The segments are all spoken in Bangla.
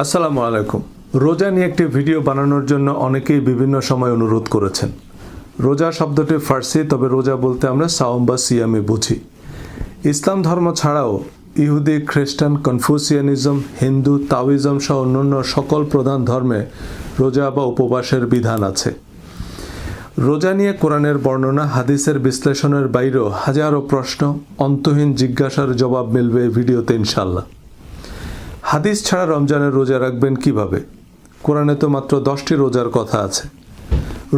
আসসালামু আলাইকুম। রোজা নিয়ে একটি ভিডিও বানানোর জন্য অনেকেই বিভিন্ন সময় অনুরোধ করেছেন। রোজা শব্দটি ফার্সি, তবে রোজা বলতে আমরা সাওম বা সিয়ামে বুঝি। ইসলাম ধর্ম ছাড়াও ইহুদি, খ্রিস্টান, কনফুসিয়ানিজম, হিন্দু, তাওইজম সহ অন্যান্য সকল প্রধান ধর্মে রোজা বা উপবাসের বিধান আছে। রোজা নিয়ে কোরআনের বর্ণনা, হাদিসের বিশ্লেষণের বাইরেও হাজারো প্রশ্ন, অন্তহীন জিজ্ঞাসার জবাব মিলবে এই ভিডিওতে ইনশাল্লাহ। হাদিস ছাড়া রমজানের রোজা রাখবেন কিভাবে? কোরআনে তো মাত্র 10টি রোজার কথা আছে।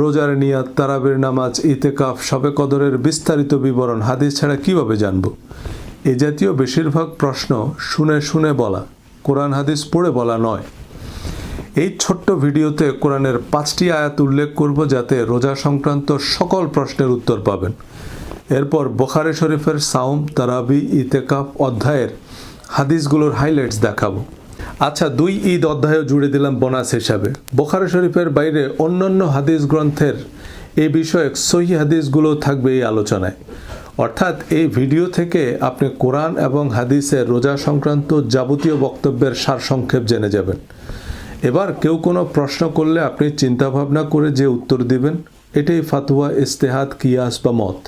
রোজার নিয়াত, তারাবির নামাজ, ইতেকাফ, শবে কদরের বিস্তারিত বিবরণ হাদিস ছাড়া কিভাবে জানব? এ জাতীয় বেশিরভাগ প্রশ্ন শুনে শুনে বলা, কোরআন হাদিস পড়ে বলা নয়। এই ছোট্ট ভিডিওতে কোরআনের 5টি আয়াত উল্লেখ করব, যাতে রোজা সংক্রান্ত সকল প্রশ্নের উত্তর পাবেন। এরপর বুখারী শরীফের সাওম, তারাবি, ইতেকাফ অধ্যায়ের হাদিসগুলোর হাইলাইটস দেখাবো। আচ্ছা, 2 ঈদ অধ্যায়ও জুড়ে দিলাম বোনাস হিসাবে। বুখারী শরীফের বাইরে অন্যান্য হাদিস গ্রন্থের এই বিষয়ক সহিহ হাদিসগুলো থাকবে এই আলোচনায়। অর্থাৎ এই ভিডিও থেকে আপনি কোরআন এবং হাদিসের রোজা সংক্রান্ত যাবতীয় বক্তব্যের সারসংক্ষেপ জেনে যাবেন। এবার কেউ কোনো প্রশ্ন করলে আপনি চিন্তাভাবনা করে যে উত্তর দিবেন, এটাই ফাতোয়া, ইজতিহাদ, কিয়াস বা মত।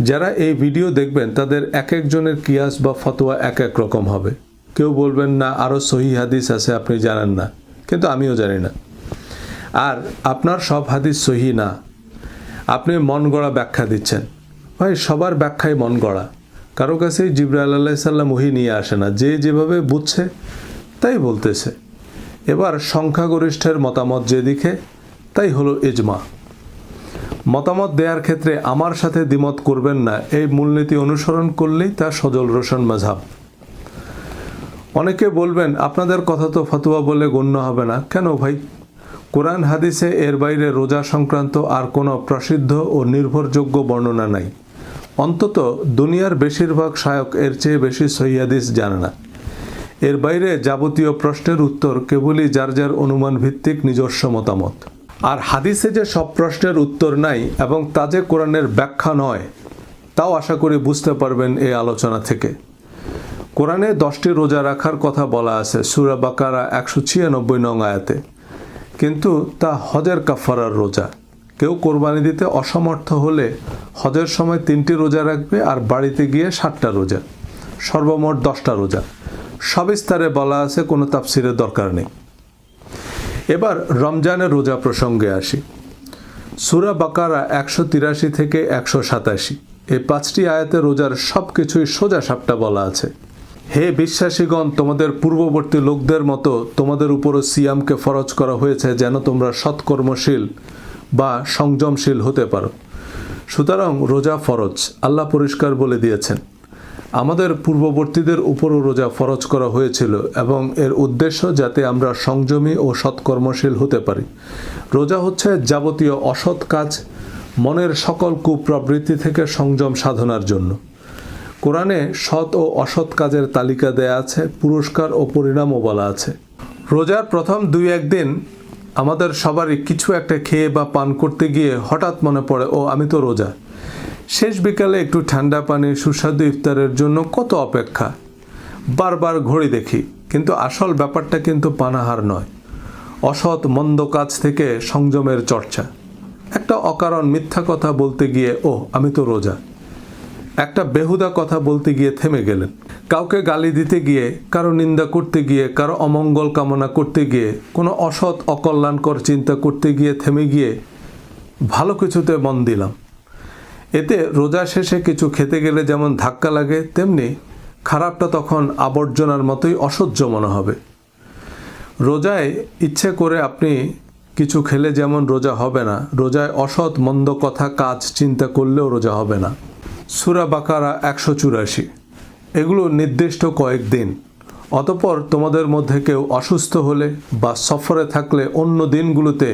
যারা এই ভিডিও দেখবেন তাদের এক একজনের কিয়াস বা ফতোয়া এক এক রকম হবে। কেউ বলবেন না আরও সহিহ হাদিস আছে আপনি জানেন না, কিন্তু আমিও জানি না। আর আপনার সব হাদিস সহিহ না, আপনি মন গড়া ব্যাখ্যা দিচ্ছেন। ভাই, সবার ব্যাখ্যাই মন গড়া। কারো কাছেই জিবরাইল আলাইহিস সালাম ওহী নিয়ে আসে না, যে যেভাবে বুঝছে তাই বলতেছে। এবার সংখ্যাগরিষ্ঠের মতামত যেদিকে, তাই হলো ইজমা। মতামত দেওয়ার ক্ষেত্রে আমার সাথে দ্বিমত করবেন না, এই মূলনীতি অনুসরণ করলেই তা সজল রোশন মাযহাব। অনেকে বলবেন আপনাদের কথা তো ফতোয়া বলে গণ্য হবে না। কেন ভাই? কোরআন হাদিসে এর বাইরে রোজা সংক্রান্ত আর কোনো প্রসিদ্ধ ও নির্ভরযোগ্য বর্ণনা নাই। অন্তত দুনিয়ার বেশিরভাগ শায়ক এর চেয়ে বেশি সহিহ হাদিস জানে না। এর বাইরে যাবতীয় প্রশ্নের উত্তর কেবলই যার যার অনুমান ভিত্তিক নিজস্ব মতামত। আর হাদিসে যে সব প্রশ্নের উত্তর নাই এবং তা যে কোরআনের ব্যাখ্যা নয়, তাও আশা করি বুঝতে পারবেন এই আলোচনা থেকে। কোরআনে 10টি রোজা রাখার কথা বলা আছে সূরা বাকারা 196 নং আয়াতে, কিন্তু তা হজের কাফারার রোজা। কেউ কোরবানি দিতে অসমর্থ হলে হজের সময় 3টি রোজা রাখবে আর বাড়িতে গিয়ে 7টা রোজা, সর্বমোট 10টা রোজা। সবিস্তারে বলা আছে, কোনো তাফসিরের দরকার নেই। এবার রমজানের রোজা প্রসঙ্গে আসি। সূরা বাকারা 183 থেকে 187, এই 5টি আয়াতে রোজার সব কিছুই সোজা সাপটা বলা আছে। হে বিশ্বাসীগণ, তোমাদের পূর্ববর্তী লোকদের মতো তোমাদের উপরও সিয়ামকে ফরজ করা হয়েছে, যেন তোমরা সৎকর্মশীল বা সংযমশীল হতে পারো। সুতরাং রোজা ফরজ, আল্লাহ পরিষ্কার বলে দিয়েছেন। আমাদের পূর্ববর্তীদের উপরও রোজা ফরজ করা হয়েছিল এবং এর উদ্দেশ্য যাতে আমরা সংযমী ও সৎকর্মশীল হতে পারি। রোজা হচ্ছে যাবতীয় অসৎ কাজ, মনের সকল কুপ্রবৃত্তি থেকে সংযম সাধনার জন্য। কোরআনে সৎ ও অসৎ কাজের তালিকা দেয়া আছে, পুরস্কার ও পরিণামও বলা আছে। রোজার প্রথম 2-1 দিন আমাদের সবারই কিছু একটা খেয়ে বা পান করতে গিয়ে হঠাৎ মনে পড়ে, ও আমি তো রোজা। শেষ বিকালে একটু ঠান্ডা পানি, সুস্বাদু ইফতারের জন্য কত অপেক্ষা। বারবার ঘড়ি দেখি, কিন্তু আসল ব্যাপারটা কিন্তু পানাহার নয়, অসৎ মন্দ কাজ থেকে সংযমের চর্চা। একটা অকারণ মিথ্যা কথা বলতে গিয়ে ও আমি তো রোজা, একটা বেহুদা কথা বলতে গিয়ে থেমে গেলেন, কাউকে গালি দিতে গিয়ে, কারো নিন্দা করতে গিয়ে, কারো অমঙ্গল কামনা করতে গিয়ে, কোনো অসৎ অকল্যাণকর চিন্তা করতে গিয়ে থেমে গিয়ে ভালো কিছুতে মন দিলাম। এতে রোজা শেষে কিছু খেতে গেলে যেমন ধাক্কা লাগে, তেমনি খারাপটা তখন আবর্জনার মতোই অসহ্য মনে হবে। রোজায় ইচ্ছে করে আপনি কিছু খেলে যেমন রোজা হবে না, রোজায় অসৎ মন্দ কথা কাজ চিন্তা করলেও রোজা হবে না। সূরা বাকারা 184, এগুলো নির্দিষ্ট কয়েকদিন। অতঃপর তোমাদের মধ্যে কেউ অসুস্থ হলে বা সফরে থাকলে অন্য দিনগুলোতে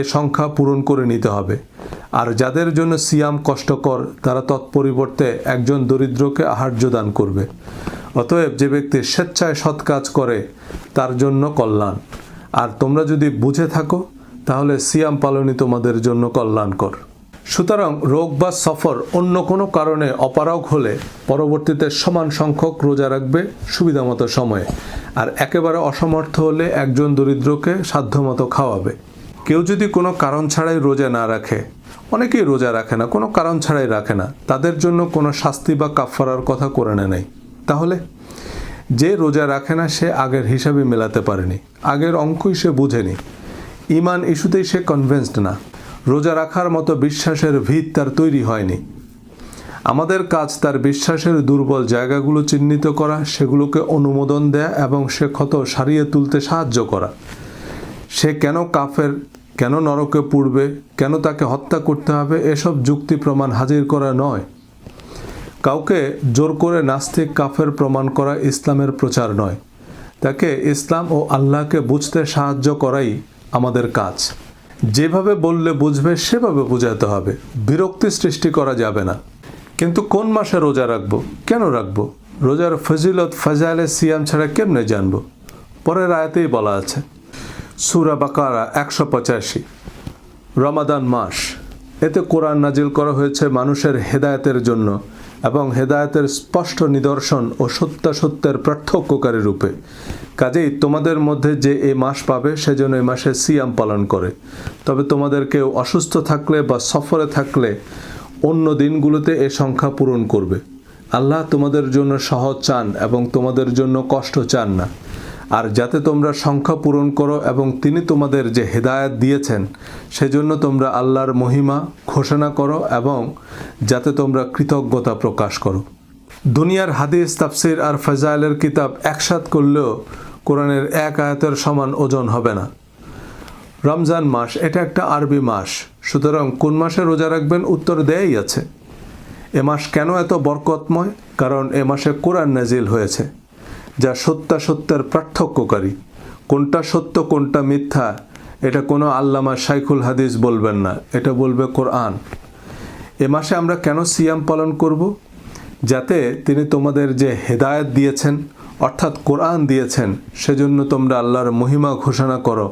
এ সংখ্যা পূরণ করে নিতে হবে। আর যাদের জন্য সিয়াম কষ্টকর, তারা তৎপরিবর্তে একজন দরিদ্রকে আহার্য দান করবে। অতএব যে ব্যক্তি স্বেচ্ছায় সৎ কাজ করে তার জন্য কল্যাণ। আর তোমরা যদি বুঝে থাকো তাহলে সিয়াম পালনই তোমাদের জন্য কল্যাণকর। সুতরাং রোগ বা সফর অন্য কোনো কারণে অপারগ হলে পরবর্তীতে সমান সংখ্যক রোজা রাখবে সুবিধামতো সময়ে, আর একেবারে অসমর্থ হলে একজন দরিদ্রকে সাধ্যমতো খাওয়াবে। কেউ যদি কোনো কারণ ছাড়াই রোজা না রাখে, অনেকেই রোজা রাখে না, কোনো কারণ ছাড়াই রাখে না, তাদের জন্য কোনো শাস্তি বা কাফফারার কথা কোরআনে নেই। তাহলে যে রোজা রাখে না সে আগের হিসাবে মেলাতে পারেনি, আগের অঙ্কই সে বুঝেনি, ঈমান ইস্যুতেই সে কনভিন্সড না, রোজা রাখার মতো বিশ্বাসের ভিত তার তৈরি হয়নি। আমাদের কাজ তার বিশ্বাসের দুর্বল জায়গাগুলো চিহ্নিত করা, সেগুলোকে অনুমোদন দেয়া এবং সে ক্ষত সারিয়ে তুলতে সাহায্য করা। সে কেন কাফের, কেন নরকে পুড়বে, কেন তাকে হত্যা করতে হবে, এসব যুক্তি প্রমাণ হাজির করা নয়। কাউকে জোর করে নাস্তিক কাফের প্রমাণ করা ইসলামের প্রচার নয়। তাকে ইসলাম ও আল্লাহকে বুঝতে সাহায্য করাই আমাদের কাজ। যেভাবে বললে বুঝবে সেভাবে বোঝাতে হবে, বিরক্তি সৃষ্টি করা যাবে না। কিন্তু কোন মাসে রোজা রাখবো, কেন রাখবো, রোজার ফজিলত ফাজাইলে সিয়াম ছাড়া কেমনে জানবো? পরের আয়াতেই বলা আছে, সূরা বাকারা 185, রমাদান মাস। এতে কোরআন নাজিল করা হয়েছে মানুষের হেদায়েতের জন্য এবং হেদায়েতের স্পষ্ট নিদর্শন ও সত্যাসত্যের পার্থক্যকারী রূপে। কাজেই তোমাদের মধ্যে যে এই মাস পাবে সেজন্য এই মাসে সিয়াম পালন করে। তবে তোমাদের কেউ অসুস্থ থাকলে বা সফরে থাকলে অন্য দিনগুলোতে এ সংখ্যা পূরণ করবে। আল্লাহ তোমাদের জন্য সহজ চান এবং তোমাদের জন্য কষ্ট চান না। আর যাতে তোমরা সংখ্যা পূরণ করো এবং তিনি তোমাদের যে হেদায়েত দিয়েছেন সেজন্য তোমরা আল্লাহর মহিমা ঘোষণা করো এবং যাতে তোমরা কৃতজ্ঞতা প্রকাশ করো। দুনিয়ার হাদিস, তাফসির আর ফাজাইলের কিতাব একসাথ করলেও কোরআনের এক আয়াতের সমান ওজন হবে না। রমজান মাস এটা একটা আরবি মাস, সুতরাং কোন মাসে রোজা রাখবেন উত্তর দেয়াই আছে। এ মাস কেন এত বরকতময়? কারণ এ মাসে কোরআন নাজিল হয়েছে, যা সত্যাসত্যের পার্থক্যকারী। কোনটা সত্য কোনটা মিথ্যা এটা কোনো আল্লামা শাইখুল হাদিস বলবেন না, এটা বলবে কোরআন। এ মাসে আমরা কেন সিয়াম পালন করব? যাতে তিনি তোমাদের যে হেদায়েত দিয়েছেন অর্থাৎ কোরআন দিয়েছেন সেজন্য তোমরা আল্লাহর মহিমা ঘোষণা করো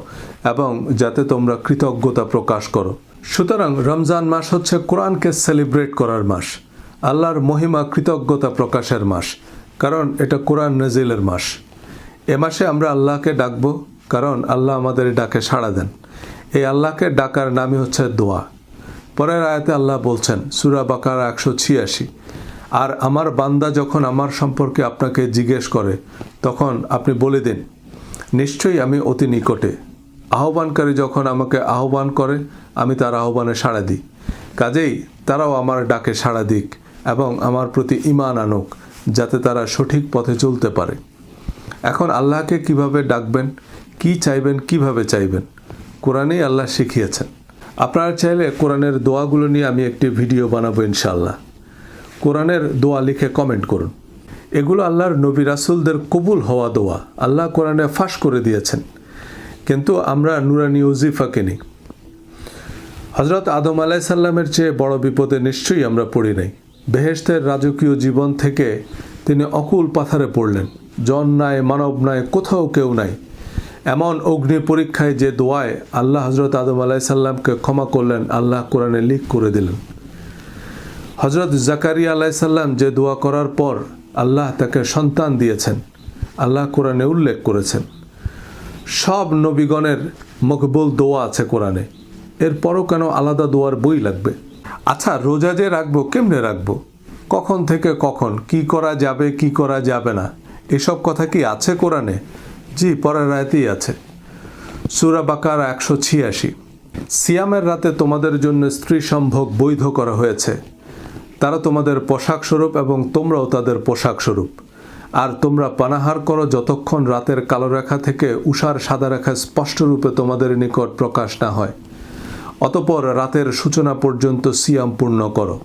এবং যাতে তোমরা কৃতজ্ঞতা প্রকাশ করো। সুতরাং রমজান মাস হচ্ছে কোরআনকে সেলিব্রেট করার মাস, আল্লাহর মহিমা কৃতজ্ঞতা প্রকাশের মাস, কারণ এটা কোরআন নাজিলের মাস। এ মাসে আমরা আল্লাহকে ডাকব কারণ আল্লাহ আমাদের ডাকে সাড়া দেন। এই আল্লাহকে ডাকার নামই হচ্ছে দোয়া। পরের আয়াতে আল্লাহ বলছেন, সূরা বাকারা 186, আর আমার বান্দা যখন আমার সম্পর্কে আপনাকে জিজ্ঞেস করে তখন আপনি বলে দিন, নিশ্চয়ই আমি অতি নিকটে। আহ্বানকারী যখন আমাকে আহ্বান করে আমি তার আহ্বানে সাড়া দিই। কাজেই তারাও আমার ডাকে সাড়া দিক এবং আমার প্রতি ঈমান আনুক, যাতে তারা সঠিক পথে চলতে পারে। এখন আল্লাহকে কিভাবে ডাকবেন, কি চাইবেন, কিভাবে চাইবেন, কোরআনেই আল্লাহ শিখিয়েছেন। আপনারা চাইলে কোরআনের দোয়াগুলো নিয়ে আমি একটি ভিডিও বানাবো ইনশাআল্লাহ। কোরআনের দোয়া লিখে কমেন্ট করুন। এগুলো আল্লাহর নবী রাসূলদের কবুল হওয়া দোয়া, আল্লাহ কোরআনে ফাঁস করে দিয়েছেন, কিন্তু আমরা নুরানি ওজিফাকে নিই। হযরত আদম আলাইহিস সালামের চেয়ে বড় বিপদে নিশ্চয়ই আমরা পড়ি নাই। বেহেশতের রাজকীয় জীবন থেকে তিনি অকুল পাথারে পড়লেন, জন নাই, মানব নাই, কোথাও কেউ নাই। এমন অগ্নি পরীক্ষায় যে দোয়ায় আল্লাহ হযরত আদম আলাইহিস সালামকে ক্ষমা করলেন, আল্লাহ কোরআনে লিখ করে দিলেন। হযরত জাকারিয়া আলাইহিস সালাম যে দোয়া করার পর আল্লাহ তাকে সন্তান দিয়েছেন, আল্লাহ কোরআনে উল্লেখ করেছেন। সব নবীগণের মকবুল দোয়া আছে কোরআনে, এরপরও কেন আলাদা দোয়ার বই লাগবে? আচ্ছা, রোজা যে রাখবো কেমনে রাখবো, কখন থেকে কখন, কি করা যাবে কি করা যাবে না, এসব কথা কি আছে কোরআনে? জি, পরের আয়াতেই আছে, সূরা বাকারা 186। সিয়ামের রাতে তোমাদের জন্য স্ত্রী সম্ভোগ বৈধ করা হয়েছে, তারা তোমাদের পোশাক স্বরূপ এবং তোমরাও তাদের পোশাক স্বরূপ। আর তোমরা পানাহার করো যতক্ষণ রাতের কালো রেখা থেকে উষার সাদা রেখা স্পষ্টরূপে তোমাদের নিকট প্রকাশ না হয়, অতঃপর রাতের সূচনা পর্যন্ত সিয়াম পূর্ণ করো।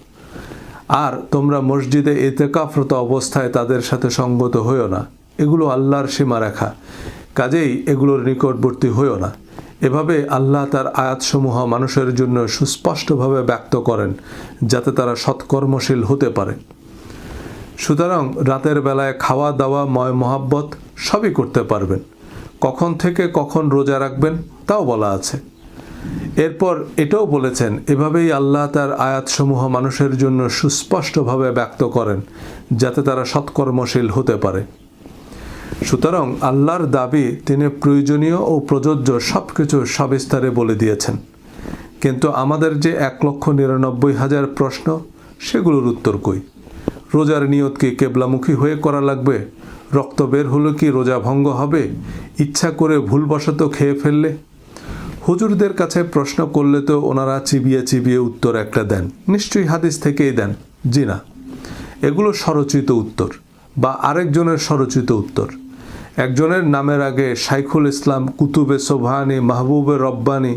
আর তোমরা মসজিদে ইতিকাফরত অবস্থায় তাদের সাথে সঙ্গত হইও না, এগুলো আল্লাহর সীমারেখা, কাজেই এগুলোর নিকটবর্তী হইও না। এভাবে আল্লাহ তার আয়াতসমূহ মানুষের জন্য সুস্পষ্টভাবে ব্যক্ত করেন যাতে তারা সৎকর্মশীল হতে পারে। সুতরাং রাতের বেলায় খাওয়া দাওয়া, ময় মহাব্বত সবই করতে পারবেন। কখন থেকে কখন রোজা রাখবেন তাও বলা আছে। এরপর এটাও বলেছেন, এভাবেই আল্লাহ তার আয়াতসমূহ মানুষের জন্য সুস্পষ্টভাবে ব্যক্ত করেন যাতে তারা সৎকর্মশীল হতে পারে। সুতরাং আল্লাহর দাবি তিনি প্রয়োজনীয় ও প্রযোজ্য সব কিছু সবিস্তারে বলে দিয়েছেন, কিন্তু আমাদের যে 1,99,000 প্রশ্ন, সেগুলোর উত্তর কই? রোজার নিয়ত কি কেবলামুখী হয়ে করা লাগবে? রক্ত বের হলো কি রোজা ভঙ্গ হবে? ইচ্ছা করে ভুলবশত খেয়ে ফেললে? হুজুরদের কাছে প্রশ্ন করলে তো ওনারা চিবিয়ে চিবিয়ে উত্তর একটা দেন, নিশ্চয়ই হাদিস থেকেই দেন। জি না, এগুলো স্বরচিত উত্তর বা আরেকজনের স্বরচিত উত্তর। একজনের নামের আগে শাইখুল ইসলাম, কুতুবে সোবহানি, মাহবুবে রব্বানি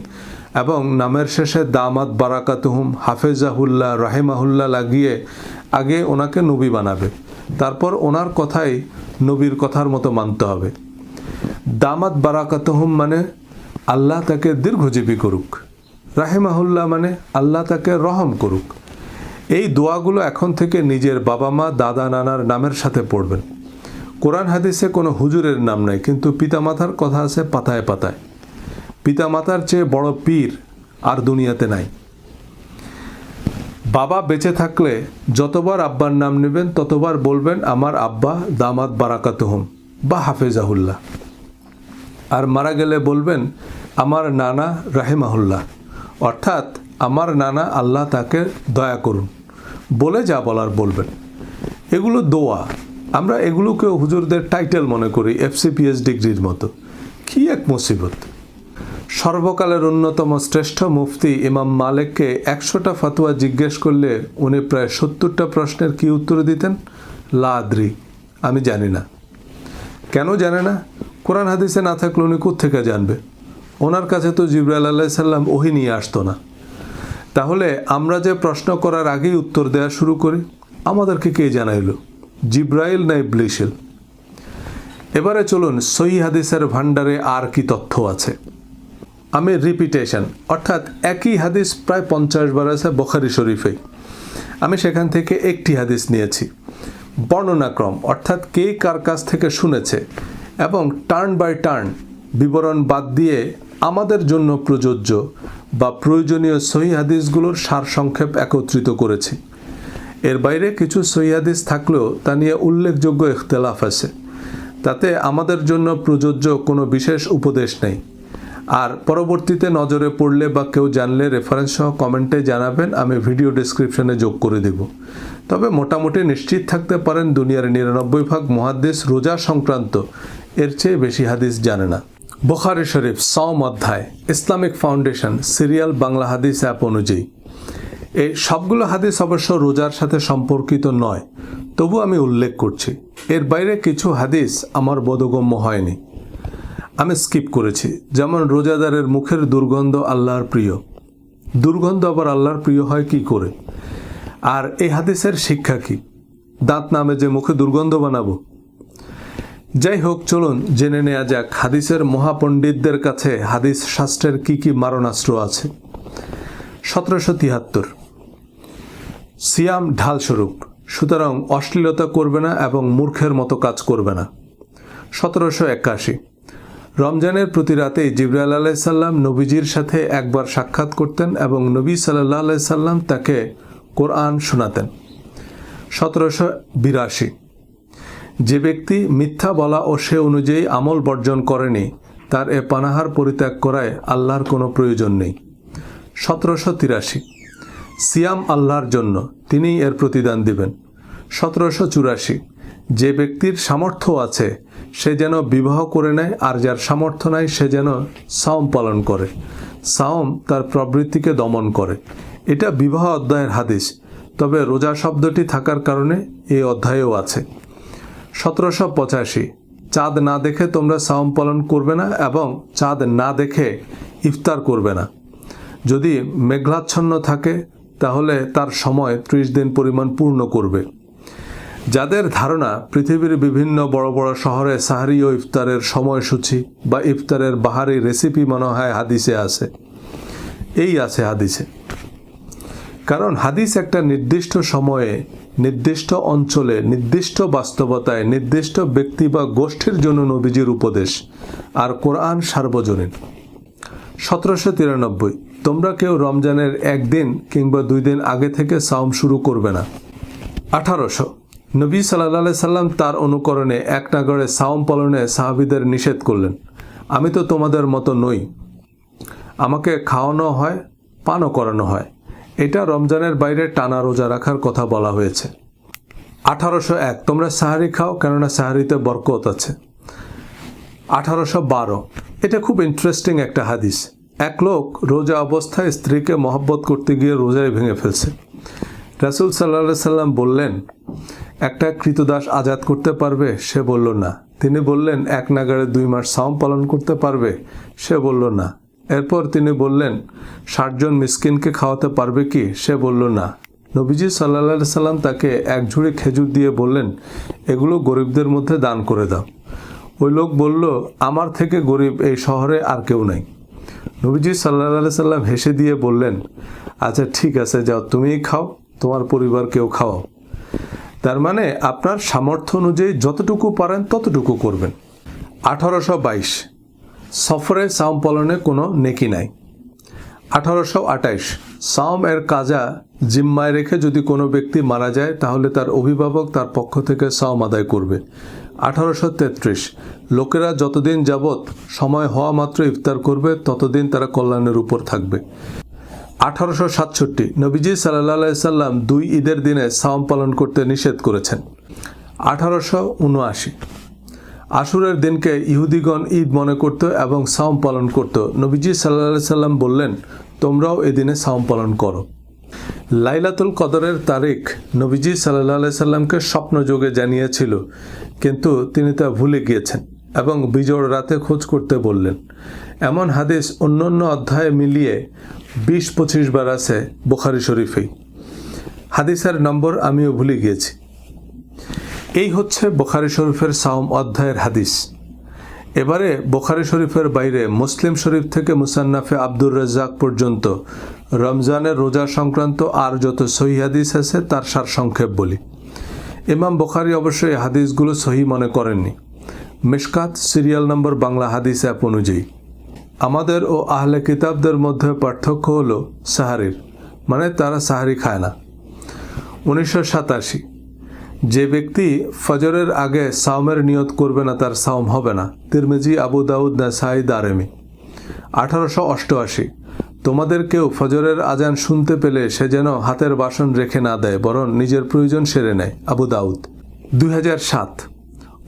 এবং নামের শেষে দামাত বারাকাতুহুম, হাফেজাহুল্লাহ, রাহিমাহুল্লাহ লাগিয়ে আগে ওনাকে নবী বানাবে, তারপর ওনার কথাই নবীর কথার মতো মানতে হবে। দামাত বারাকাতুহুম মানে আল্লাহ তাকে দীর্ঘজীবী করুক, রাহিমাহুল্লাহ মানে আল্লাহ তাকে রহম করুক। এই দোয়াগুলো এখন থেকে নিজের বাবা মা, দাদা, নানার নামের সাথে পড়বেন। কোরআন হাদিসে কোনো হুজুরের নাম নাই, কিন্তু পিতামাতার কথা আছে পাতায় পাতায়। পিতামাতার চেয়ে বড় পীর আর দুনিয়াতে নাই। বাবা বেঁচে থাকলে যতবার আব্বার নাম নেবেন ততবার বলবেন আমার আব্বা দামাত বারাকাতুহুম বা হাফেজাহুল্লাহ, আর মারা গেলে বলবেন আমার নানা রাহিমাহুল্লাহ, অর্থাৎ আমার নানা আল্লাহ তাকে দয়া করুন বলে যা বলার বলবেন। এগুলো দোয়া। আমরা এগুলোকেও হুজুরদের টাইটেল মনে করি, FCPS ডিগ্রির মতো। কি এক মুসিবত! সর্বকালের অন্যতম শ্রেষ্ঠ মুফতি ইমাম মালিককে 100টা ফতোয়া জিজ্ঞেস করলে উনি প্রায় 70টা প্রশ্নের কি উত্তর দিতেন? লা আদরি, আমি জানি না। কেন জানে না? কোরআন হাদিসে না থাকলে উনি কোত্থেকে জানবে? ওনার কাছে তো জিবরাইল আলাইহিস সালাম ওহী নিয়ে আসতো না। তাহলে আমরা যে প্রশ্ন করার আগেই উত্তর দেওয়া শুরু করি, আমাদেরকে কে জানাইল? জিবরাইল না ইবলিস? এবারে চলুন সহিহ হাদিসের ভান্ডারে আর কি তথ্য আছে। আমি রিপিটেশন, অর্থাৎ একই হাদিস প্রায় 50 বার আছে বুখারী শরীফে। আমি সেখান থেকে একটি হাদিস নিয়েছি। বর্ণনাক্রম, অর্থাৎ কে কার কাছ থেকে শুনেছে, এবং টার্ন বাই টার্ন বিবরণ বাদ দিয়ে আমাদের জন্য প্রযোজ্য বা প্রয়োজনীয় সহিহ হাদিসগুলোর সারসংক্ষেপ একত্রিত করেছি। এর বাইরে কিছু সহিহ হাদিস থাকলেও তা নিয়ে উল্লেখযোগ্য ইখতিলাফ আছে। তাতে আমাদের জন্য প্রযোজ্য কোনো বিশেষ উপদেশ নেই। আর পরবর্তীতে নজরে পড়লে বা কেউ জানলে রেফারেন্স সহ কমেন্টে জানাবেন, আমি ভিডিও ডেসক্রিপশনে যোগ করে দেব। তবে মোটামুটি নিশ্চিত থাকতে পারেন দুনিয়ার 99 ভাগ মুহাদ্দিস রোজা সংক্রান্ত এর চেয়ে বেশি হাদিস জানে না। বুখারী শরীফ সওম অধ্যায়, ইসলামিক ফাউন্ডেশন, সিরিয়াল বাংলা হাদিস অ্যাপ অনুযায়ী। এই সবগুলো হাদিস অবশ্য রোজার সাথে সম্পর্কিত নয়, তবু আমি উল্লেখ করছি। এর বাইরে কিছু হাদিস আমার বোধগম্য হয়নি, আমি স্কিপ করেছি। যেমন রোজাদারের মুখের দুর্গন্ধ আল্লাহর প্রিয়। দুর্গন্ধ আবার আল্লাহর প্রিয় হয় কি করে? আর এই হাদিসের শিক্ষা কি? দাঁত নামে যে মুখে দুর্গন্ধ বানাবো? যাই হোক, চলুন জেনে নেওয়া যাক হাদিসের মহাপণ্ডিতদের কাছে হাদিস শাস্ত্রের কি কি মারণাস্ত্র আছে। 1773 সিয়াম ঢালস্বরূপ, সুতরাং অশ্লীলতা করবে না এবং মূর্খের মতো কাজ করবে না। 1781 রমজানের প্রতি রাতেই জিবরাইল আলাইহিস সালাম নবীজির সাথে একবার সাক্ষাৎ করতেন এবং নবী সাল্লাল্লাহু আলাইহি সাল্লাম তাকে কোরআন শোনাতেন। 1782 যে ব্যক্তি মিথ্যা বলা ও সে অনুযায়ী আমল বর্জন করেনি, তার এ পানাহার পরিত্যাগ করায় আল্লাহর কোনো প্রয়োজন নেই। 1783 সিয়াম আল্লাহর জন্য, তিনিই এর প্রতিদান দিবেন। 1784 যে ব্যক্তির সামর্থ্য আছে সে যেন বিবাহ করে নেয়, আর যার সামর্থ্য নাই সে যেন সাওম পালন করে। সাওম তার প্রবৃত্তিকে দমন করে। এটা বিবাহ অধ্যায়ের হাদিস, তবে রোজা শব্দটি থাকার কারণে এই অধ্যায়েও আছে। 1785 চাঁদ না দেখে তোমরা সাওম পালন করবে না এবং চাঁদ না দেখে ইফতার করবে না। যদি মেঘাচ্ছন্ন থাকে তাহলে তার সময় 30 দিন পরিমাণ পূর্ণ করবে। যাদের ধারণা পৃথিবীর বিভিন্ন বড় বড় শহরে সাহরি ও ইফতারের সময়সূচি বা ইফতারের বাহারি রেসিপি মনে হয় হাদিসে আছে, এই আছে হাদিসে। কারণ হাদিস একটা নির্দিষ্ট সময়ে, নির্দিষ্ট অঞ্চলে, নির্দিষ্ট বাস্তবতায়, নির্দিষ্ট ব্যক্তি বা গোষ্ঠীর জন্য নবীজির উপদেশ, আর কোরআন সার্বজনীন। 1793 তোমরা কেউ রমজানের একদিন কিংবা 2 দিন আগে থেকে সাওম শুরু করবে না। 1800 নবী সাল্লাল্লাহু আলাইহি সাল্লাম তার অনুকরণে এক নাগাড়ে সাওম পালনে সাহাবীদের নিষেধ করলেন। আমি তো তোমাদের মতো নই, আমাকে খাওয়ানো হয়, পানও করানো হয়। এটা রমজানের বাইরে টানা রোজা রাখার কথা বলা হয়েছে। 1801 তোমরা সাহারি খাও, কেননা সাহারিতে বরকত আছে। 1812 এটা খুব ইন্টারেস্টিং একটা হাদিস। এক লোক রোজা অবস্থায় স্ত্রীকে মহব্বত করতে গিয়ে রোজায় ভেঙে ফেলছে। রাসূল সাল্লাল্লাহু আলাইহি সাল্লাম বললেন, একটা কৃতদাস আজাদ করতে পারবে? সে বলল না। তিনি বললেন, এক নাগাড়ে 2 মাস সাওম পালন করতে পারবে? সে বলল না। এরপর তিনি বললেন, 60 জন মিসকিনকে খাওয়াতে পারবে কি? সে বলল না। নবীজি সাল্লাল্লাহু আলাইহি সাল্লাম তাকে এক ঝুড়ি খেজুর দিয়ে বললেন, এগুলো গরিবদের মধ্যে দান করে দাও। ওই লোক বলল, আমার থেকে গরিব এই শহরে আর কেউ নাই। নবীজি সাল্লাল্লাহু আলাইহি সাল্লাম হেসে দিয়ে বললেন, আচ্ছা ঠিক আছে, যাও তুমিই খাও, তোমার পরিবারকেও খাওয়াও। তার মানে আপনার সামর্থ্য অনুযায়ী যতটুকু পারেন ততটুকু করবেন। 1822 সফরে সাওম পালনে কোনো নেকি নাই। 1828 সাওম এর কাজা জিম্মায় রেখে যদি কোনো ব্যক্তি মারা যায় তাহলে তার অভিভাবক তার পক্ষ থেকে সাওম আদায় করবে। 1833 লোকেরা যতদিন যাবৎ সময় হওয়া মাত্র ইফতার করবে ততদিন তারা কল্যাণের উপর থাকবে। 1867 নবীজি সাল্লাল্লাহু আলাইহি সাল্লাম 2 ঈদের দিনে সাওম পালন করতে নিষেধ করেছেন। 1879 আশুরের দিনকে ইহুদিগণ ঈদ মনে করত এবং সাওম পালন করত। নবীজি সাল্লাল্লাহু আলাইহি সাল্লাম বললেন, তোমরাও এদিনে সাওম পালন করো। লাইলাতুল কদরের তারিখ নবীজি সাল্লাল্লাহু আলাইহি সাল্লামকে স্বপ্নযোগে জানিয়েছিল, কিন্তু তিনি তা ভুলে গিয়েছেন এবং বিজোড় রাতে খোঁজ করতে বললেন। এমন হাদিস অন্যান্য অধ্যায়ে মিলিয়ে 20-25 বার আছে বুখারী শরীফেই। হাদিসের নম্বর আমিও ভুলে গিয়েছি। এই হচ্ছে বুখারী শরীফের সাওম অধ্যায়ের হাদিস। এবারে বুখারী শরীফের বাইরে মুসলিম শরীফ থেকে মুসান্নাফে আব্দুর রাজ্জাক পর্যন্ত রমজানের রোজা সংক্রান্ত আর যত সহিহ হাদিস আছে তার সারসংক্ষেপ বলি। ইমাম বুখারী অবশ্যই হাদিসগুলো সহি মনে করেননি। মিশকাত সিরিয়াল নম্বর বাংলা হাদিস অ্যাপ অনুযায়ী। আমাদের ও আহলে কিতাবদের মধ্যে পার্থক্য হলো সাহারির, মানে তারা সাহারি খায় না। 1987 যে ব্যক্তি ফজরের আগে সাওমের নিয়ত করবে না তার সাওম হবে না। তিরমিজি, আবু দাউদ, নাসাই, দারেমি। 1888 তোমাদের কেউ ফজরের আজান শুনতে পেলে সে যেন হাতের বাসন রেখে না দেয়, বরং নিজের প্রয়োজন সেরে নেয়। আবু দাউদ। 2007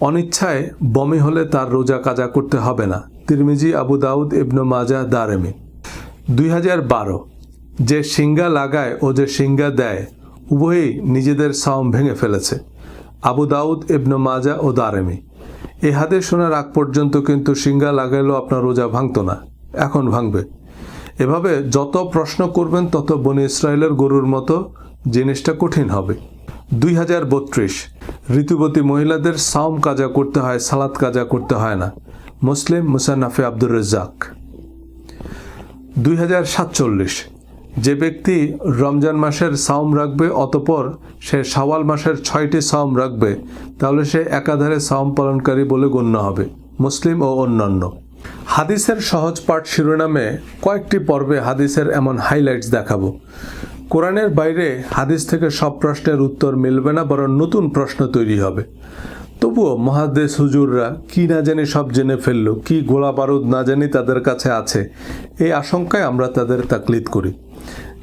অনিচ্ছায় বমি হলে তার রোজা কাজা করতে হবে না। তিরমিজি, আবু দাউদ, ইবনে মাজাহ, দারেমি। 2012 যে শিঙ্গা লাগায় ও যে শিঙ্গা দেয় উভয়ই নিজেদের সাওম ভেঙে ফেলেছে। আবু দাউদ, ইবনে মাজাহ ও দারেমি। এই হাদিস শোনার আগ পর্যন্ত কিন্তু শিঙ্গা লাগাইলেও আপনার রোজা ভাঙতো না, এখন ভাঙবে। এভাবে যত প্রশ্ন করবেন তত বনি ইসরায়েলের গরুর মতো জিনিসটা কঠিন হবে। 2032 ঋতুবতী মহিলাদের সাওম কাজা করতে হয়, সালাত কাজা করতে হয় না। মুসলিম, মুসান্নাফে আব্দুর রাজ্জাক। 2047 যে ব্যক্তি রমজান মাসের সাওম রাখবে অতঃপর সে শাওয়াল মাসের 6টি সাওম রাখবে তাহলে সে একাধারে সাওম পালনকারী বলে গণ্য হবে। মুসলিম ও অন্যান্য। হাদিসের সহজ পাঠ শিরোনামে কয়েকটি পর্বে হাদিসের এমন হাইলাইটস দেখাবো। কোরআনের বাইরে হাদিস থেকে সব প্রশ্নের উত্তর মিলবে না, বরং নতুন প্রশ্ন তৈরি হবে। তবুও মুহাদ্দিস হুজুররা কি না জানি সব জেনে ফেললো, কি গোলা বারুদ না জানি তাদের কাছে আছে, এই আশঙ্কায় আমরা তাদের তাকলিদ করি।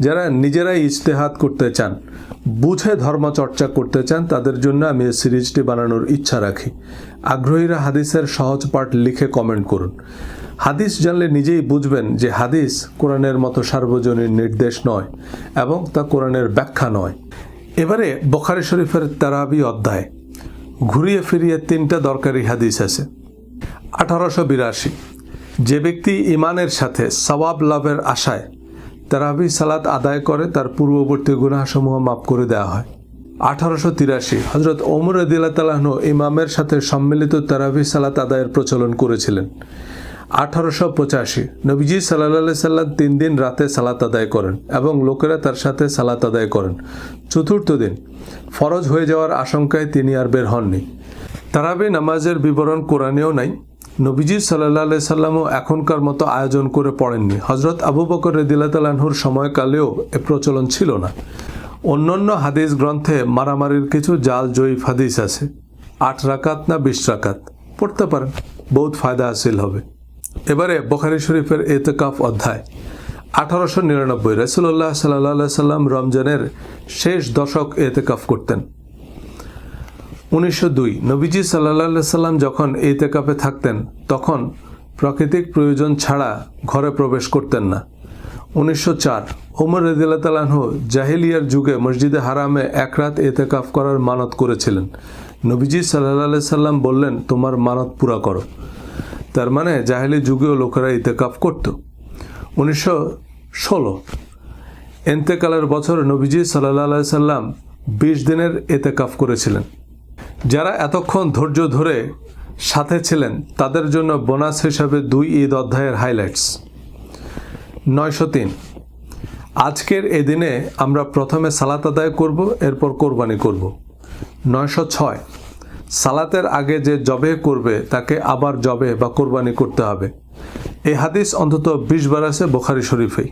যারা নিজেরাই ইজতেহাদ করতে চান, বুঝে ধর্মচর্চা করতে চান, তাদের জন্য আমি এই সিরিজটি বানানোর ইচ্ছা রাখি। আগ্রহীরা হাদিসের সহজ পাঠ লিখে কমেন্ট করুন। হাদিস জানলে নিজেই বুঝবেন যে হাদিস কোরআনের মতো সার্বজনীন নির্দেশ নয় এবং তা কোরআনের ব্যাখ্যা নয়। এবারে বুখারী শরীফের তারাবি অধ্যায়। ঘুরিয়ে ফিরিয়ে 3টা দরকারি হাদিস আছে। 1882 যে ব্যক্তি ইমানের সাথে সওয়াব লাভের আশায় তারাবি সালাত আদায় করে তার পূর্ববর্তী গুনাহসমূহ মাফ করে দেওয়া হয়। 1883 হযরত ওমর রাদিয়াল্লাহু তাআলা আনহু ইমামের সাথে সম্মিলিত তারাবি সালাত আদায়ের প্রচলন করেছিলেন। 1885 নবীজি সাল্লাল্লাহু আলাইহি সাল্লাম 3 দিন রাতে সালাত আদায় করেন এবং লোকেরা তার সাথে সালাত আদায় করেন। চতুর্থ দিন ফরজ হয়ে যাওয়ার আশঙ্কায় তিনি আর বের হননি। তারাবি নামাজের বিবরণ কোরআনেও নাই, নবীজি সাল্লাল্লাহু আলাইহি সাল্লামও এখনকার মতো আয়োজন করে পড়েননি। হযরত আবু বকর রাদিয়াল্লাহু তাআলা আনহুর সময়কালেও এ প্রচলন ছিল না। অন্যান্য হাদিস গ্রন্থে মারামারির কিছু জাল জয়ীফ হাদিস আছে। 8 রাকাত না 20 রাকাত পড়তে পারেন, বহুত ফায়দা হাসিল হবে। এবারে বুখারী শরীফের ইতিকাফ অধ্যায়। 1899 রাসূলুল্লাহ সাল্লাল্লাহু আলাইহি সাল্লাম রমজানের শেষ দশক ইতিকাফ করতেন। 1902 নবীজি সাল্লাল্লাহু আলাইহি সাল্লাম যখন ইতিকাফে থাকতেন তখন প্রাকৃতিক প্রয়োজন ছাড়া ঘরে প্রবেশ করতেন না। 1904 ওমর রাদিয়াল্লাহু তাআলা আনহু জাহেলিয়ার যুগে মসজিদে হারামে এক রাত ইতিকাফ করার মানত করেছিলেন। নবীজি সাল্লাল্লাহু আলাইহি সাল্লাম বললেন, তোমার মানত পুরা করো। তার মানে জাহেলি যুগেও লোকেরা ইতিকাফ করত। 1916 ইন্তেকালের বছর নবীজি সাল্লাল্লাহু আলাইহি সাল্লাম 20 দিনের ইতিকাফ করেছিলেন। যারা এতক্ষণ ধৈর্য ধরে সাথে ছিলেন তাদের জন্য বোনাস হিসাবে 2 ঈদ অধ্যায়ের হাইলাইটস। 903 আজকের এই দিনে আমরা প্রথমে সালাত আদায় করব, এরপর কোরবানি করব। 906 সালাতের আগে যে জবে করবে তাকে আবার জবে বা কোরবানি করতে হবে। এই হাদিস অন্তত 20 বার আছে বুখারী শরীফেই।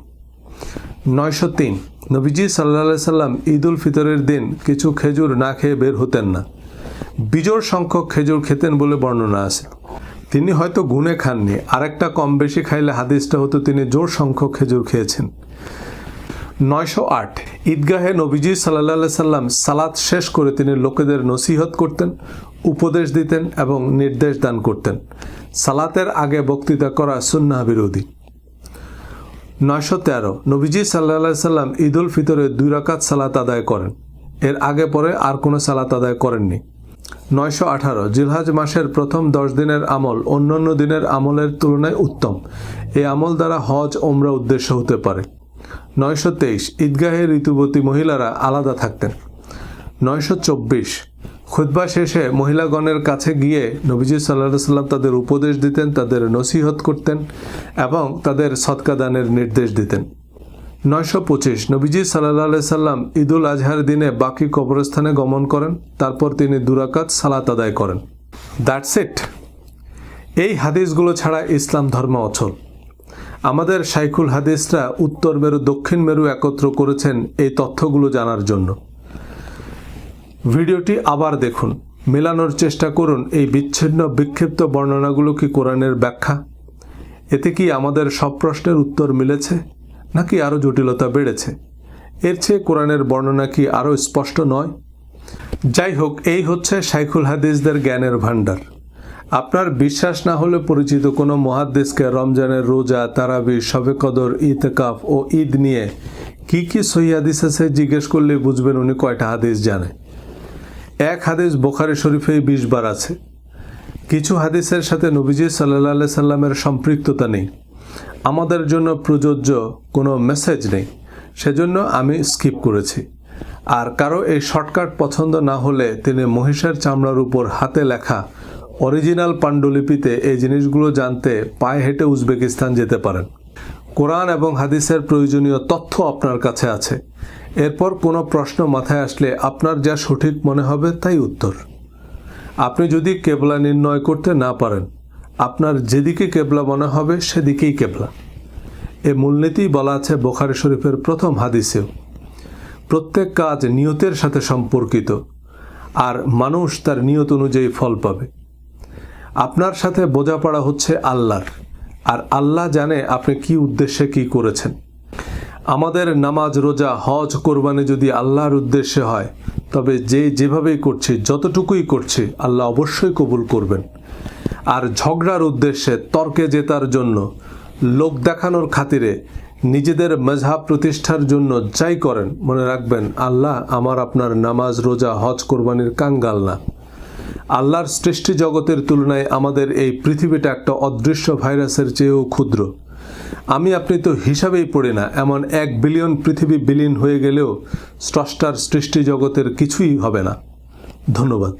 903 নবীজি সাল্লাল্লাহু আলাইহি সাল্লাম ঈদ উল ফিতরের দিন কিছু খেজুর না খেয়ে বের হতেন না। বিজোড় সংখ্যক খেজুর খেতেন বলে বর্ণনা আছে। তিনি হয়তো গুনে খাননি, আরেকটা কম বেশি খাইলে হাদিসটা হতো তিনি জোর সংখ্যক খেজুর খেয়েছেন। 908 ঈদগাহে নবীজি সাল্লাল্লাহু আলাইহি সাল্লাম সালাত শেষ করে তিনি লোকেদের নসিহত করতেন, উপদেশ দিতেন এবং নির্দেশ দান করতেন। সালাতের আগে বক্তৃতা করা সুন্নাহ বিরোধী। 913 নবীজি সাল্লাল্লাহু আলাইহি সাল্লাম ঈদ উল ফিতরে 2 রাকাত সালাত আদায় করেন। এর আগে পরে আর কোনো সালাত আদায় করেননি। 918 জিলহজ মাসের প্রথম 10 দিনের আমল অন্যান্য দিনের আমলের তুলনায় উত্তম। এই আমল দ্বারা হজ ওমরা উদ্দেশ্য হতে পারে। 923 ঈদগাহে ঋতুবতী মহিলারা আলাদা থাকতেন। 924 খুতবা শেষে মহিলাগণের কাছে গিয়ে নবীজি সাল্লাল্লাহু আলাইহি সাল্লাম তাদের উপদেশ দিতেন, তাদের নসিহত করতেন এবং তাদের সদকা দানের নির্দেশ দিতেন। 925 নবীজি সাল্লাল্লাহু আলাইহি সাল্লাম ঈদুল আজহার দিনে বাকি কবরস্থানে গমন করেন, তারপর তিনি 2 রাকাত সালাত আদায় করেন। That's it. এই হাদিসগুলো ছাড়া ইসলাম ধর্ম অচল। আমাদের শাইখুল হাদিসরা উত্তর মেরু দক্ষিণ মেরু একত্র করেছেন এই তথ্যগুলো জানার জন্য। ভিডিওটি আবার দেখুন, মেলানোর চেষ্টা করুন এই বিচ্ছিন্ন বিক্ষিপ্ত বর্ণনাগুলো কি কোরআনের ব্যাখ্যা। এতে কি আমাদের সব প্রশ্নের উত্তর মিলেছে নাকি আরও জটিলতা বেড়েছে? এর চেয়ে কোরআনের বর্ণনা কি আরও স্পষ্ট নয়? যাই হোক, এই হচ্ছে শাইখুল হাদিসদের জ্ঞানের ভাণ্ডার। আপনার বিশ্বাস না হলে পরিচিত কোনো মুহাদ্দিসকে রমজানের রোজা, তারাবি, শবে কদর, ইতিকাফ ও ঈদ নিয়ে কি কি সহিহ হাদিস আছে জিজ্ঞেস করলে বুঝবেন উনি কয়টা হাদিস জানে। এক হাদিস বুখারী শরীফেই 20 বার আছে। কিছু হাদিসের সাথে নবীজি সাল্লাল্লাহু আলাইহি সাল্লামের সম্পৃক্ততা নেই, আমাদের জন্য প্রযোজ্য কোনো মেসেজ নেই, সেজন্য আমি স্কিপ করেছি। আর কারো এই শর্টকাট পছন্দ না হলে তিনি মহিষের চামড়ার উপর হাতে লেখা অরিজিনাল পাণ্ডুলিপিতে এই জিনিসগুলো জানতে পায়ে হেঁটে উজবেকিস্তান যেতে পারেন। কোরআন এবং হাদিসের প্রয়োজনীয় তথ্য আপনার কাছে আছে। এরপর কোনো প্রশ্ন মাথায় আসলে আপনার যা সঠিক মনে হবে তাই উত্তর। আপনি যদি কেবলা নির্ণয় করতে না পারেন, আপনার যেদিকে কেবলা মনে হবে সেদিকেই কেবলা। এ মূলনীতি বলা আছে বুখারী শরীফের প্রথম হাদিসেও। প্রত্যেক কাজ নিয়তের সাথে সম্পর্কিত, আর মানুষ তার নিয়ত অনুযায়ী ফল পাবে। আপনার সাথে বোঝাপড়া হচ্ছে আল্লাহর, আর আল্লাহ জানে আপনি কি উদ্দেশ্যে কি করেছেন। আমাদের নামাজ, রোজা, হজ, কোরবানি যদি আল্লাহর উদ্দেশ্যে হয় তবে যেভাবেই করছি, যতটুকুই করছি আল্লাহ অবশ্যই কবুল করবেন। আর ঝগড়ার উদ্দেশ্যে, তর্কে জেতার জন্য, লোক দেখানোর খাতিরে, নিজেদের মজহাব প্রতিষ্ঠার জন্য যাই করেন, মনে রাখবেন আল্লাহ আমার আপনার নামাজ, রোজা, হজ, কোরবানির কাঙ্গাল না। আল্লাহর সৃষ্টি জগতের তুলনায় আমাদের এই পৃথিবীটা একটা অদৃশ্য ভাইরাসের চেয়েও ক্ষুদ্র। আমি আপনি তো হিসাবেই পড়ি না, এমন 1 বিলিয়ন পৃথিবী বিলীন হয়ে গেলেও স্রষ্টার সৃষ্টি জগতের কিছুই হবে না। ধন্যবাদ।